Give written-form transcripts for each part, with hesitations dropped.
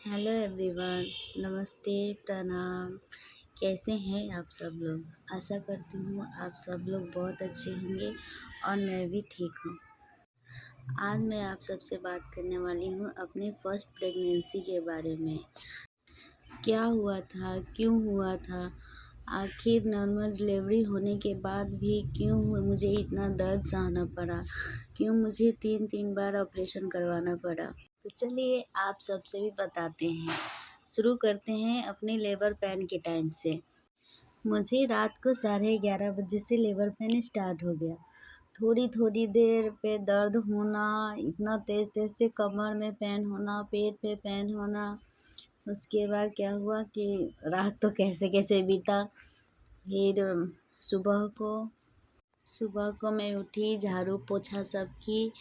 Hello everyone. नमस्ते, प्रणाम। कैसे हैं आप सब लोग? आशा करती हूँ आप सब लोग बहुत अच्छे होंगे और मैं भी ठीक हूँ। आज मैं आप सबसे बात करने वाली हूँ अपनी फर्स्ट प्रेगनेंसी के बारे में। क्या हुआ था, क्यों हुआ था, आखिर नॉर्मल डिलीवरी होने के बाद भी क्यों मुझे इतना दर्द सहना पड़ा, क्यों मुझे 3 बार ऑपरेशन करवाना पड़ा। तो चलिए आप सबसे भी बताते हैं। शुरू करते हैं अपने लेबर पेन के टाइम से। मुझे रात को 11:30 बजे से लेबर पेन स्टार्ट हो गया। थोड़ी थोड़ी देर पे दर्द होना, इतना तेज़ तेज़ से कमर में पेन होना, पेट पे पेन होना। उसके बाद क्या हुआ कि रात तो कैसे कैसे बीता। फिर सुबह को मैं उठी, झाड़ू पोछा सब की,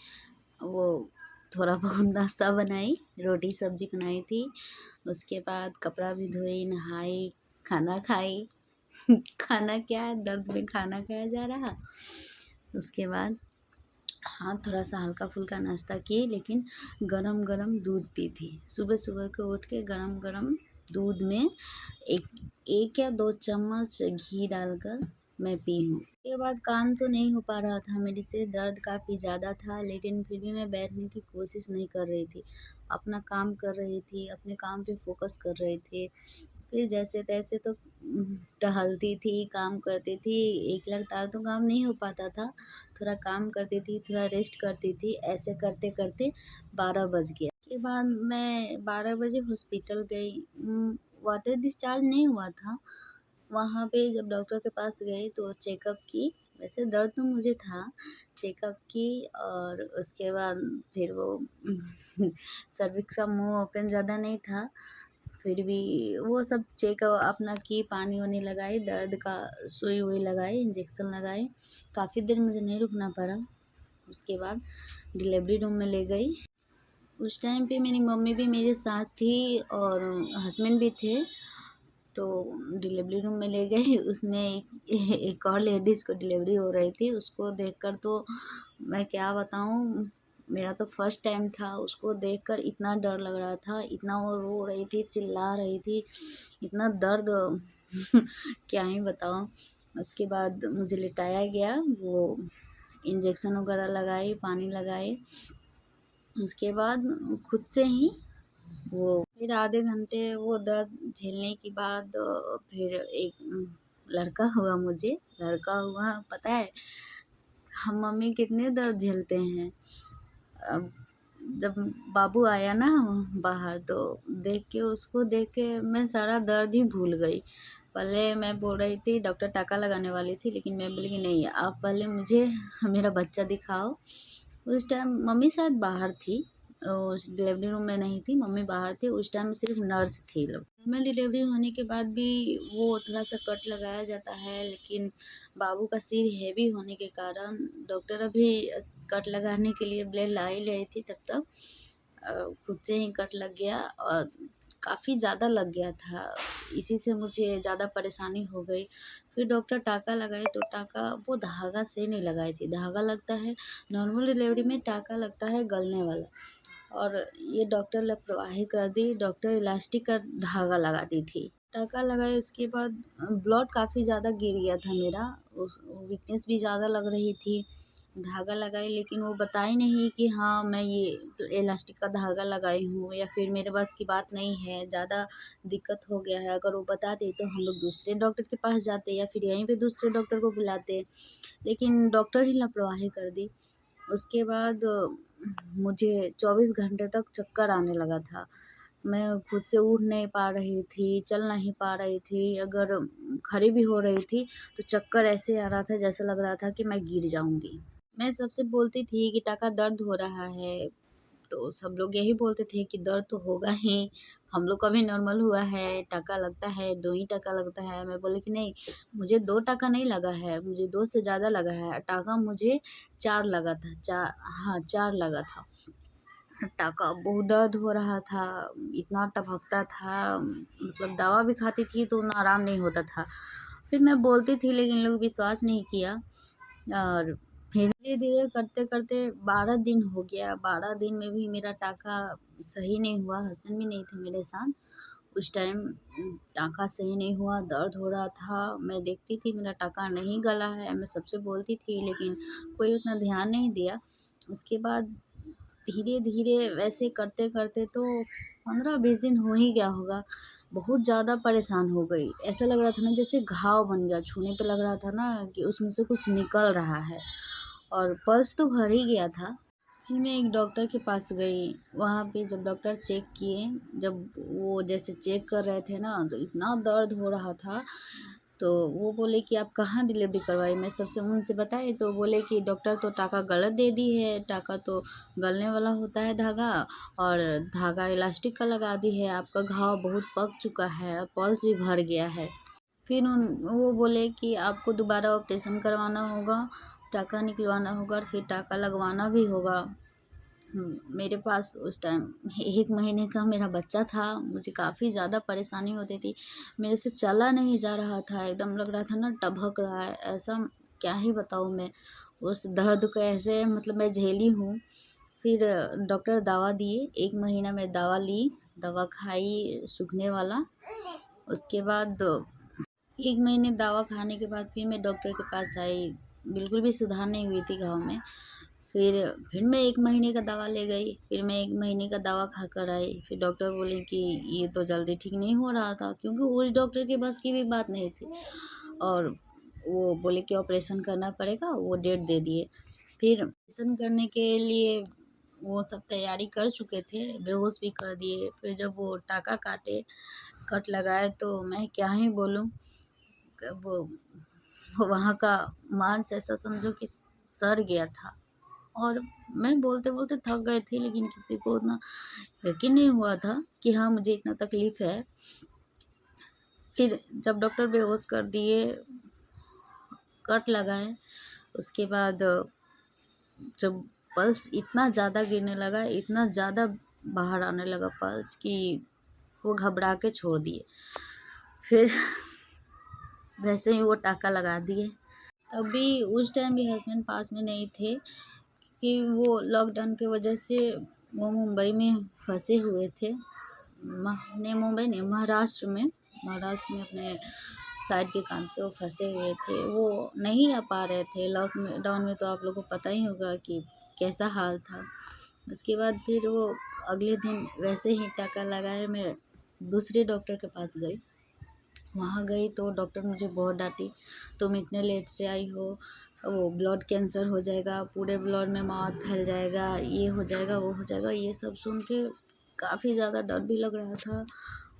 वो थोड़ा बहुत नाश्ता बनाई, रोटी सब्जी बनाई थी। उसके बाद कपड़ा भी धोई, नहाई, खाना खाई। खाना क्या, दर्द में खाना खाया जा रहा। उसके बाद हाँ, थोड़ा सा हल्का फुल्का नाश्ता किए, लेकिन गरम गरम दूध पी थी। सुबह सुबह को उठ के गरम गरम दूध में एक एक या 2 चम्मच घी डालकर मैं पी हूँ। उसके बाद काम तो नहीं हो पा रहा था मेरे से, दर्द काफ़ी ज़्यादा था, लेकिन फिर भी मैं बैठने की कोशिश नहीं कर रही थी। अपना काम कर रही थी, अपने काम पे फोकस कर रही थी। फिर जैसे तैसे तो टहलती थी, काम करती थी। एक लगातार तो काम नहीं हो पाता था, थोड़ा काम करती थी, थोड़ा रेस्ट करती थी। ऐसे करते करते 12 बज गया। उसके बाद मैं 12 बजे हॉस्पिटल गई। वाटर डिस्चार्ज नहीं हुआ था। वहाँ पे जब डॉक्टर के पास गए तो चेकअप की। वैसे दर्द तो मुझे था, चेकअप की और उसके बाद फिर वो सर्विक्स का मुंह ओपन ज़्यादा नहीं था, फिर भी वो सब चेक अपना की, पानी वानी लगाई, दर्द का सुई वुई लगाई, इंजेक्शन लगाए। काफ़ी देर मुझे नहीं रुकना पड़ा। उसके बाद डिलीवरी रूम में ले गई। उस टाइम पे मेरी मम्मी भी मेरे साथ थी और हस्बैंड भी थे। तो डिलीवरी रूम में ले गए, उसमें एक और लेडीज़ को डिलीवरी हो रही थी। उसको देखकर तो मैं क्या बताऊँ, मेरा तो फर्स्ट टाइम था। उसको देखकर इतना डर लग रहा था, इतना वो रो रही थी, चिल्ला रही थी, इतना दर्द क्या ही बताऊँ। उसके बाद मुझे लिटाया गया, वो इंजेक्शन वगैरह लगाई, पानी लगाए। उसके बाद खुद से ही वो फिर आधे घंटे वो दर्द झेलने के बाद फिर एक लड़का हुआ मुझे। लड़का हुआ, पता है हम मम्मी कितने दर्द झेलते हैं। अब जब बाबू आया ना बाहर, तो उसको देख के मैं सारा दर्द ही भूल गई। पहले मैं बोल रही थी, डॉक्टर टाका लगाने वाली थी, लेकिन मैं बोली कि नहीं, आप पहले मुझे मेरा बच्चा दिखाओ। उस टाइम मम्मी शायद बाहर थी, उस डिलीवरी रूम में नहीं थी, मम्मी बाहर थी। उस टाइम सिर्फ नर्स थी लोग। नॉर्मल डिलीवरी होने के बाद भी वो थोड़ा सा कट लगाया जाता है, लेकिन बाबू का सिर हेवी होने के कारण डॉक्टर अभी कट लगाने के लिए ब्लेड ला ही रही थी। तब तक खुद से ही कट लग गया और काफ़ी ज़्यादा लग गया था। इसी से मुझे ज़्यादा परेशानी हो गई। फिर डॉक्टर टाँका लगाए, तो टाँका वो धागा से नहीं लगाई थी। धागा लगता है नॉर्मल डिलीवरी में, टाँका लगता है गलने वाला, और ये डॉक्टर लापरवाही कर दी। डॉक्टर इलास्टिक का धागा लगा दी थी। टाँका लगाए उसके बाद ब्लड काफ़ी ज़्यादा गिर गया था मेरा, उस वीकनेस भी ज़्यादा लग रही थी। धागा लगाई, लेकिन वो बताई नहीं कि हाँ मैं ये इलास्टिक का धागा लगाई हूँ, या फिर मेरे बस की बात नहीं है, ज़्यादा दिक्कत हो गया है। अगर वो बताते तो हम लोग दूसरे डॉक्टर के पास जाते, या फिर यहीं पे दूसरे डॉक्टर को बुलाते, लेकिन डॉक्टर ही लापरवाही कर दी। उसके बाद मुझे 24 घंटे तक चक्कर आने लगा था। मैं खुद से उठ नहीं पा रही थी, चल नहीं पा रही थी। अगर खड़ी भी हो रही थी तो चक्कर ऐसे आ रहा था जैसे लग रहा था कि मैं गिर जाऊंगी। मैं सबसे बोलती थी कि टाका दर्द हो रहा है, तो सब लोग यही बोलते थे कि दर्द तो होगा ही, हम लोग का भी नॉर्मल हुआ है, टाका लगता है, 2 ही टाका लगता है। मैं बोली कि नहीं, मुझे 2 टाका नहीं लगा है, मुझे 2 से ज़्यादा लगा है। टाका मुझे 4 लगा था, हाँ 4 लगा था टाका। बहुत दर्द हो रहा था, इतना टभकता था, मतलब दवा भी खाती थी तो उतना आराम नहीं होता था। फिर मैं बोलती थी, लेकिन लोग विश्वास नहीं किया। और फिर धीरे धीरे करते करते 12 दिन हो गया। 12 दिन में भी मेरा टाका सही नहीं हुआ। हस्बैंड भी नहीं थे मेरे साथ उस टाइम। टाका सही नहीं हुआ, दर्द हो रहा था। मैं देखती थी मेरा टाका नहीं गला है, मैं सबसे बोलती थी, लेकिन कोई उतना ध्यान नहीं दिया। उसके बाद धीरे धीरे वैसे करते करते तो 15-20 दिन हो ही गया होगा। बहुत ज़्यादा परेशान हो गई। ऐसा लग रहा था ना जैसे घाव बन गया, छूने पे लग रहा था ना कि उसमें से कुछ निकल रहा है, और पल्स तो भर ही गया था। फिर मैं एक डॉक्टर के पास गई। वहाँ पे जब डॉक्टर चेक किए, जब वो जैसे चेक कर रहे थे ना, तो इतना दर्द हो रहा था। तो वो बोले कि आप कहाँ डिलीवरी करवाई। मैं सबसे उनसे बताई तो बोले कि डॉक्टर तो टाका गलत दे दी है, टाका तो गलने वाला होता है धागा, और धागा इलास्टिक का लगा दी है। आपका घाव बहुत पक चुका है, पल्स भी भर गया है। फिर वो बोले कि आपको दोबारा ऑपरेशन करवाना होगा, टाका निकलवाना होगा, और फिर टाका लगवाना भी होगा। मेरे पास उस टाइम 1 महीने का मेरा बच्चा था। मुझे काफ़ी ज़्यादा परेशानी होती थी। मेरे से चला नहीं जा रहा था, एकदम लग रहा था ना टभक रहा है ऐसा। क्या ही बताऊँ मैं उस दर्द को, ऐसे मतलब मैं झेली हूँ। फिर डॉक्टर दवा दिए, 1 महीना में दवा ली, दवा खाई सूखने वाला। उसके बाद 1 महीने दवा खाने के बाद फिर मैं डॉक्टर के पास आई। बिल्कुल भी सुधार नहीं हुई थी घाव में। फिर मैं 1 महीने का दवा ले गई। फिर मैं 1 महीने का दवा खा कर आई। फिर डॉक्टर बोले कि ये तो जल्दी ठीक नहीं हो रहा था, क्योंकि उस डॉक्टर के बस की भी बात नहीं थी। और वो बोले कि ऑपरेशन करना पड़ेगा, वो डेट दे दिए। फिर ऑपरेशन करने के लिए वो सब तैयारी कर चुके थे, बेहोश भी कर दिए। फिर जब वो टाका काटे, कट लगाए, तो मैं क्या ही बोलूँ। वो वहाँ का मांस ऐसा समझो कि सड़ गया था। और मैं बोलते बोलते थक गई थी, लेकिन किसी को उतना यकीन नहीं हुआ था कि हाँ मुझे इतना तकलीफ़ है। फिर जब डॉक्टर बेहोश कर दिए, कट लगाए, उसके बाद जब पल्स इतना ज़्यादा गिरने लगा, इतना ज़्यादा बाहर आने लगा पल्स, कि वो घबरा के छोड़ दिए। फिर वैसे ही वो टाका लगा दिए। तभी उस टाइम भी हस्बैंड पास में नहीं थे, कि वो लॉकडाउन की वजह से वो मुंबई में फंसे हुए थे। नहीं, मुंबई नहीं, महाराष्ट्र में अपने साइड के काम से वो फंसे हुए थे। वो नहीं आ पा रहे थे। लॉकडाउन में तो आप लोगों को पता ही होगा कि कैसा हाल था। उसके बाद फिर वो अगले दिन वैसे ही टाका लगाए, मैं दूसरे डॉक्टर के पास गई। वहाँ गई तो डॉक्टर मुझे बहुत डांटी, तुम इतने लेट से आई हो, वो ब्लड कैंसर हो जाएगा, पूरे ब्लड में मौत फैल जाएगा, ये हो जाएगा, वो हो जाएगा। ये सब सुन के काफ़ी ज़्यादा डर भी लग रहा था,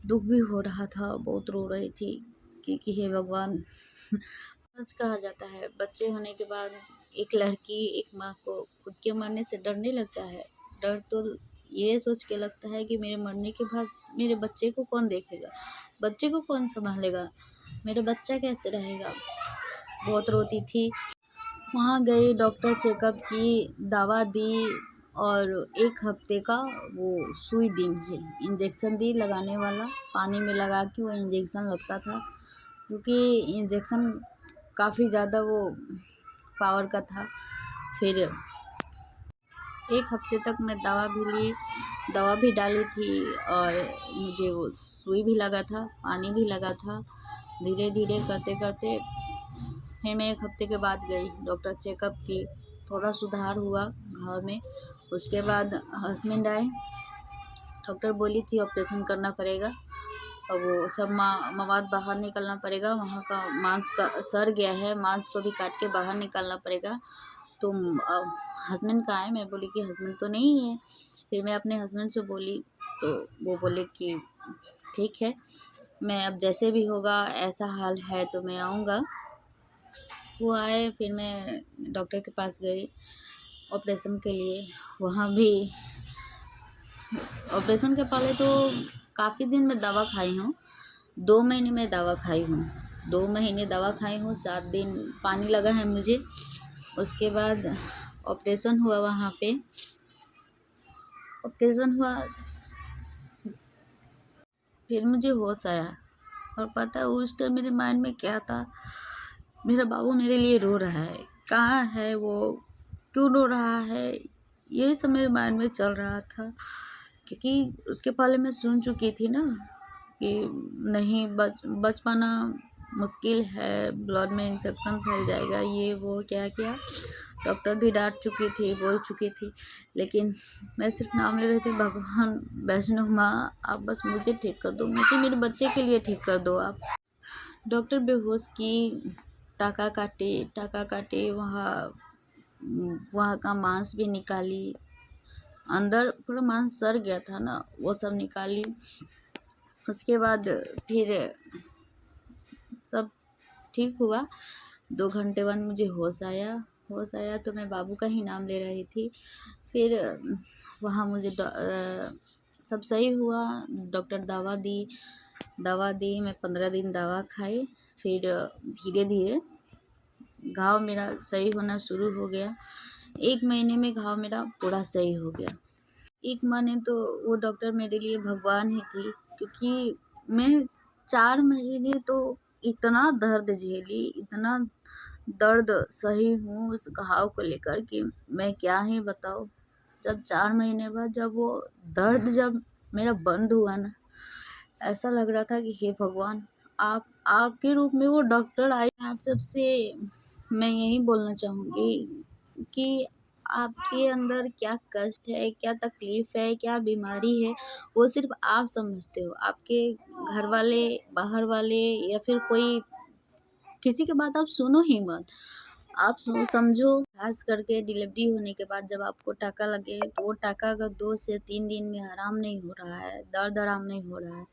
दुख भी हो रहा था, बहुत रो रही थी कि हे भगवान। सच कहा जाता है, बच्चे होने के बाद एक लड़की, एक माँ को खुद के मरने से डर नहीं लगता है। डर तो ये सोच के लगता है कि मेरे मरने के बाद मेरे बच्चे को कौन देखेगा, बच्चे को कौन संभालेगा, मेरा बच्चा कैसे रहेगा। बहुत रोती थी। वहाँ गई, डॉक्टर चेकअप की, दवा दी, और 1 हफ्ते का वो सुई दी मुझे, इंजेक्शन दी लगाने वाला। पानी में लगा के वो इंजेक्शन लगता था, क्योंकि इंजेक्शन काफ़ी ज़्यादा वो पावर का था। फिर 1 हफ्ते तक मैं दवा भी ली, दवा भी डाली थी, और मुझे वो सुई भी लगा था, पानी भी लगा था। धीरे धीरे करते करते फिर मैं 1 हफ्ते के बाद गई, डॉक्टर चेकअप की, थोड़ा सुधार हुआ घाव में। उसके बाद हस्बैंड आए, डॉक्टर बोली थी ऑपरेशन करना पड़ेगा, और वो सब मवाद बाहर निकलना पड़ेगा, वहाँ का मांस का सड़ गया है, मांस को भी काट के बाहर निकालना पड़ेगा। तुम हस्बैंड कहाँ है? मैं बोली कि हस्बैंड तो नहीं है। फिर मैं अपने हस्बैंड से बोली, तो वो बोले कि ठीक है, मैं अब जैसे भी होगा, ऐसा हाल है तो मैं आऊँगा। वो आए, फिर मैं डॉक्टर के पास गई ऑपरेशन के लिए। वहाँ भी ऑपरेशन के पहले तो काफ़ी दिन में दवा खाई हूँ, 2 महीने में दवा खाई हूँ, 2 महीने दवा खाई हूँ, 7 दिन पानी लगा है मुझे। उसके बाद ऑपरेशन हुआ, वहाँ पे ऑपरेशन हुआ, फिर मुझे होश आया। और पता है उस टाइम मेरे माइंड में क्या था, मेरा बाबू मेरे लिए रो रहा है, कहाँ है वो, क्यों रो रहा है, यही सब मेरे माइंड में चल रहा था। क्योंकि उसके पहले मैं सुन चुकी थी ना कि नहीं बच पाना मुश्किल है, ब्लड में इन्फेक्शन फैल जाएगा, ये वो क्या क्या डॉक्टर भी डांट चुकी थी, बोल चुकी थी। लेकिन मैं सिर्फ नाम ले रही थी, भगवान वैष्णो माँ आप बस मुझे ठीक कर दो, मुझे मेरे बच्चे के लिए ठीक कर दो आप। डॉक्टर बेहोश की, टाका काटे, वहाँ वहाँ का मांस भी निकाली, अंदर पूरा मांस सड़ गया था ना, वो सब निकाली। उसके बाद फिर सब ठीक हुआ। 2 घंटे बाद मुझे होश आया तो मैं बाबू का ही नाम ले रही थी। फिर वहाँ मुझे सब सही हुआ, डॉक्टर दवा दी, मैं 15 दिन दवा खाई। फिर धीरे धीरे घाव मेरा सही होना शुरू हो गया। 1 महीने में घाव मेरा पूरा सही हो गया। 1 माने तो वो डॉक्टर मेरे लिए भगवान ही थी, क्योंकि मैं 4 महीने तो इतना दर्द झेली, इतना दर्द सही हूँ उस घाव को लेकर कि मैं क्या ही बताऊँ। जब 4 महीने बाद जब वो दर्द जब मेरा बंद हुआ ना, ऐसा लग रहा था कि हे भगवान, आप आपके रूप में वो डॉक्टर आए। आप सबसे मैं यही बोलना चाहूँगी कि आपके अंदर क्या कष्ट है, क्या तकलीफ़ है, क्या बीमारी है, वो सिर्फ़ आप समझते हो। आपके घर वाले, बाहर वाले या फिर कोई किसी की बात आप सुनो ही मत। आप समझो, खास करके डिलीवरी होने के बाद जब आपको टाका लगे, तो वो टाका अगर 2 से 3 दिन में आराम नहीं हो रहा है, दर्द आराम नहीं हो रहा है,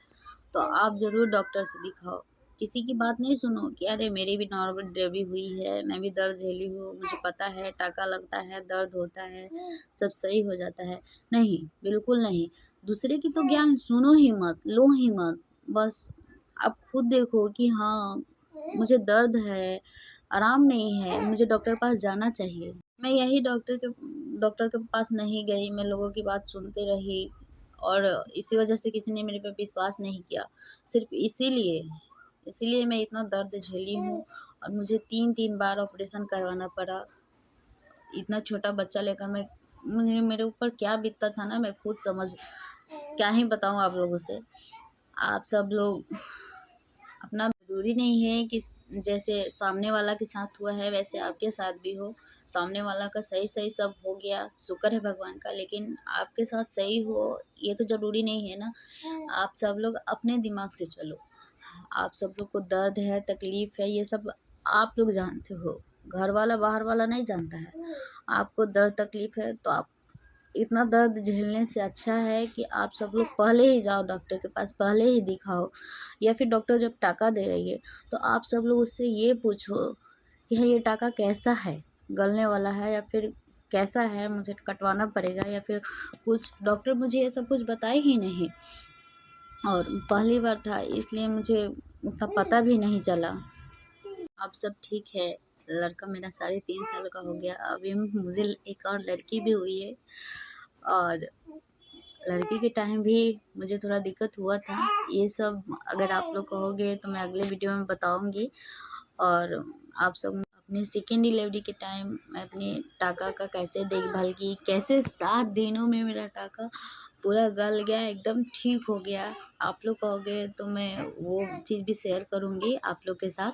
तो आप ज़रूर डॉक्टर से दिखाओ। किसी की बात नहीं सुनो कि अरे मेरी भी नॉर्मल डिलीवरी हुई है, मैं भी दर्द झेली हूँ, मुझे पता है टाका लगता है, दर्द होता है, सब सही हो जाता है। नहीं, बिल्कुल नहीं। दूसरे की तो ज्ञान सुनो ही मत, लो ही मत। बस आप खुद देखो कि हाँ, मुझे दर्द है, आराम नहीं है, मुझे डॉक्टर के पास जाना चाहिए। मैं यही डॉक्टर के पास नहीं गई, मैं लोगों की बात सुनते रही और इसी वजह से किसी ने मेरे पे विश्वास नहीं किया। सिर्फ़ इसीलिए मैं इतना दर्द झेली हूँ और मुझे 3-3 बार ऑपरेशन करवाना पड़ा। इतना छोटा बच्चा लेकर मुझे मेरे ऊपर क्या बीतता था ना, मैं खुद समझ क्या ही बताऊँ आप लोगों से। आप सब लोग अपना, ज़रूरी नहीं है कि जैसे सामने वाला के साथ हुआ है वैसे आपके साथ भी हो। सामने वाला का सही सब हो गया, शुक्र है भगवान का, लेकिन आपके साथ सही हो ये तो ज़रूरी नहीं है ना। आप सब लोग अपने दिमाग से चलो। आप सब लोग को दर्द है, तकलीफ़ है, ये सब आप लोग जानते हो। घर वाला, बाहर वाला नहीं जानता है। आपको दर्द तकलीफ़ है तो आप इतना दर्द झेलने से अच्छा है कि आप सब लोग पहले ही जाओ डॉक्टर के पास, पहले ही दिखाओ। या फिर डॉक्टर जब टाका दे रही है तो आप सब लोग उससे ये पूछो कि हाँ ये टाका कैसा है, गलने वाला है या फिर कैसा है, मुझे कटवाना पड़ेगा या फिर कुछ। डॉक्टर मुझे ये सब कुछ बताए ही नहीं और पहली बार था इसलिए मुझे उतना पता भी नहीं चला। अब सब ठीक है, लड़का मेरा 3.5 साल का हो गया। अभी मुझे एक और लड़की भी हुई है और लड़की के टाइम भी मुझे थोड़ा दिक्कत हुआ था। ये सब अगर आप लोग कहोगे तो मैं अगले वीडियो में बताऊंगी। और आप सब अपने सेकेंड डिलीवरी के टाइम मैं अपने टाका का कैसे देखभाल की, कैसे 7 दिनों में मेरा टाका पूरा गल गया, एकदम ठीक हो गया। आप लोग कहोगे तो मैं वो चीज़ भी शेयर करूँगी आप लोग के साथ।